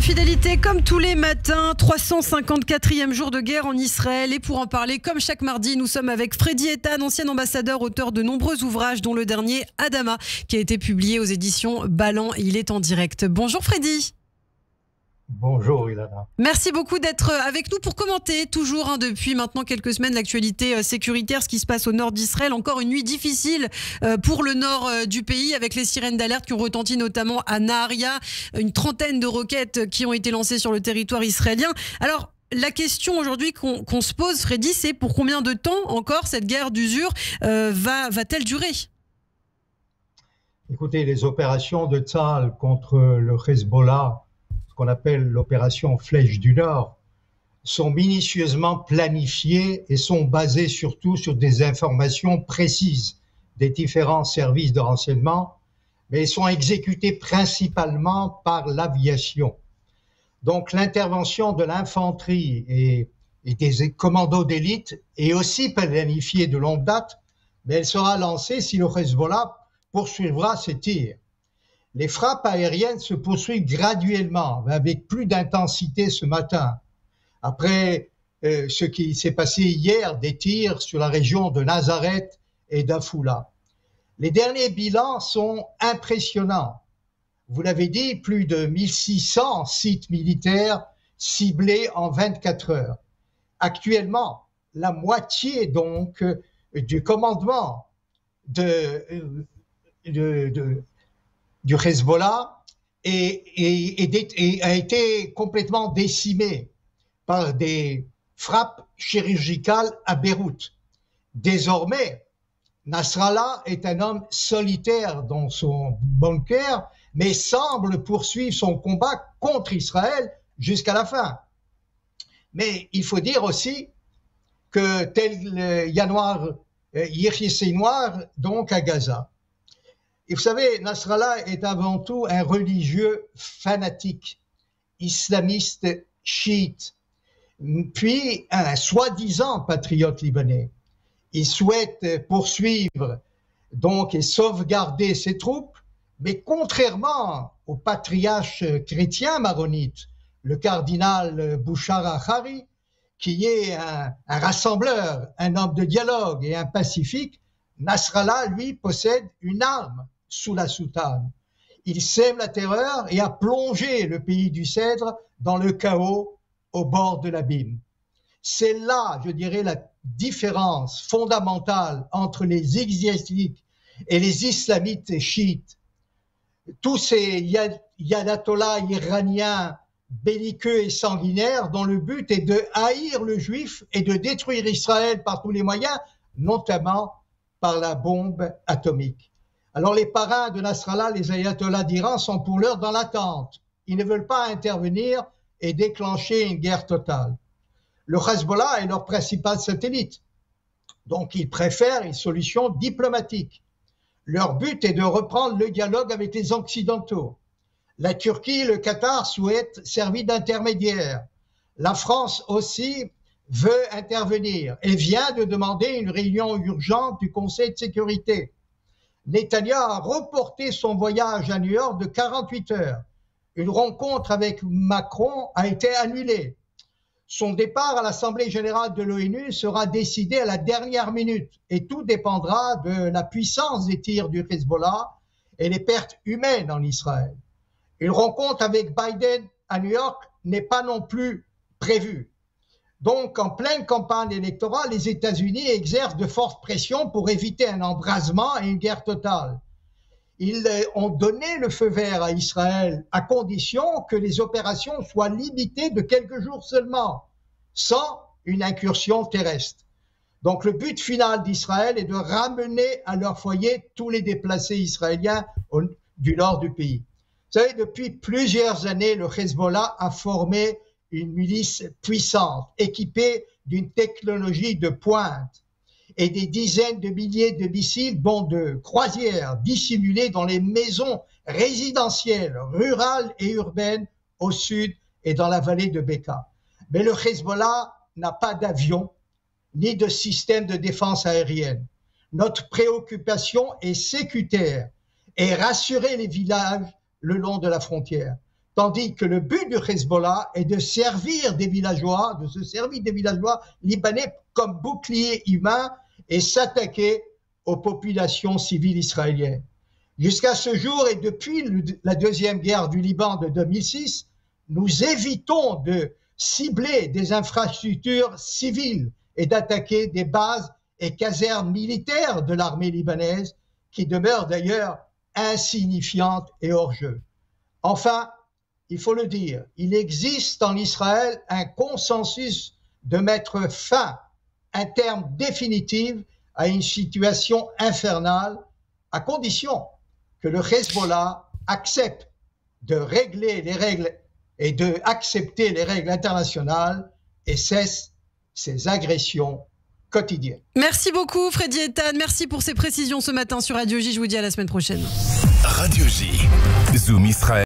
Fidélité comme tous les matins, 354e jour de guerre en Israël. Et pour en parler, comme chaque mardi, nous sommes avec Freddy Eitan, ancien ambassadeur, auteur de nombreux ouvrages, dont le dernier Adama, qui a été publié aux éditions Ballant. Et il est en direct. Bonjour Freddy. Bonjour Ilana. Merci beaucoup d'être avec nous pour commenter toujours depuis maintenant quelques semaines l'actualité sécuritaire, ce qui se passe au nord d'Israël. Encore une nuit difficile pour le nord du pays avec les sirènes d'alerte qui ont retenti notamment à Naharia, une trentaine de roquettes qui ont été lancées sur le territoire israélien. Alors la question aujourd'hui qu'on se pose, Freddy, c'est pour combien de temps encore cette guerre d'usure va-t-elle durer ? Écoutez, les opérations de Tzahal contre le Hezbollah, qu'on appelle l'opération Flèche du Nord, sont minutieusement planifiées et sont basées surtout sur des informations précises des différents services de renseignement, mais elles sont exécutées principalement par l'aviation. Donc l'intervention de l'infanterie et des commandos d'élite est aussi planifiée de longue date, mais elle sera lancée si le Hezbollah poursuivra ses tirs. Les frappes aériennes se poursuivent graduellement, avec plus d'intensité ce matin. Après ce qui s'est passé hier, des tirs sur la région de Nazareth et d'Afula. Les derniers bilans sont impressionnants. Vous l'avez dit, plus de 1600 sites militaires ciblés en 24 heures. Actuellement, la moitié donc du commandement du Hezbollah a été complètement décimé par des frappes chirurgicales à Beyrouth. Désormais, Nasrallah est un homme solitaire dans son bunker, mais semble poursuivre son combat contre Israël jusqu'à la fin. Mais il faut dire aussi que tel Yahya Sinwar, donc à Gaza. Et vous savez, Nasrallah est avant tout un religieux fanatique, islamiste chiite, puis un soi-disant patriote libanais. Il souhaite poursuivre donc et sauvegarder ses troupes, mais contrairement au patriarche chrétien maronite, le cardinal Bouchar Achari, qui est un rassembleur, un homme de dialogue et un pacifique, Nasrallah, lui, possède une arme sous la soutane. Il sème la terreur et a plongé le pays du Cèdre dans le chaos au bord de l'abîme. C'est là, je dirais, la différence fondamentale entre les ecclésiastiques et les islamites chiites. Tous ces ayatollahs iraniens belliqueux et sanguinaires dont le but est de haïr le juif et de détruire Israël par tous les moyens, notamment par la bombe atomique. Alors les parrains de Nasrallah, les ayatollahs d'Iran, sont pour l'heure dans l'attente. Ils ne veulent pas intervenir et déclencher une guerre totale. Le Hezbollah est leur principal satellite. Donc ils préfèrent une solution diplomatique. Leur but est de reprendre le dialogue avec les Occidentaux. La Turquie et le Qatar souhaitent servir d'intermédiaire. La France aussi veut intervenir et vient de demander une réunion urgente du Conseil de sécurité. Netanyahu a reporté son voyage à New York de 48 heures. Une rencontre avec Macron a été annulée. Son départ à l'Assemblée générale de l'ONU sera décidé à la dernière minute et tout dépendra de la puissance des tirs du Hezbollah et les pertes humaines en Israël. Une rencontre avec Biden à New York n'est pas non plus prévue. Donc, en pleine campagne électorale, les États-Unis exercent de fortes pressions pour éviter un embrasement et une guerre totale. Ils ont donné le feu vert à Israël à condition que les opérations soient limitées de quelques jours seulement, sans une incursion terrestre. Donc, le but final d'Israël est de ramener à leur foyer tous les déplacés israéliens du nord du pays. Vous savez, depuis plusieurs années, le Hezbollah a formé une milice puissante, équipée d'une technologie de pointe et des dizaines de milliers de missiles, dont de croisières dissimulés dans les maisons résidentielles, rurales et urbaines au sud et dans la vallée de Beka. Mais le Hezbollah n'a pas d'avion ni de système de défense aérienne. Notre préoccupation est sécuritaire et rassurer les villages le long de la frontière. tandis que le but du Hezbollah est de servir des villageois, de se servir des villageois libanais comme bouclier humain et s'attaquer aux populations civiles israéliennes. Jusqu'à ce jour et depuis la deuxième guerre du Liban de 2006, nous évitons de cibler des infrastructures civiles et d'attaquer des bases et casernes militaires de l'armée libanaise qui demeurent d'ailleurs insignifiantes et hors jeu. Enfin, il faut le dire, il existe en Israël un consensus de mettre fin, un terme définitif à une situation infernale, à condition que le Hezbollah accepte de régler les règles et d'accepter les règles internationales et cesse ses agressions quotidiennes. Merci beaucoup Freddy Ethan, merci pour ces précisions ce matin sur Radio J, je vous dis à la semaine prochaine. Radio J, Zoom Israël.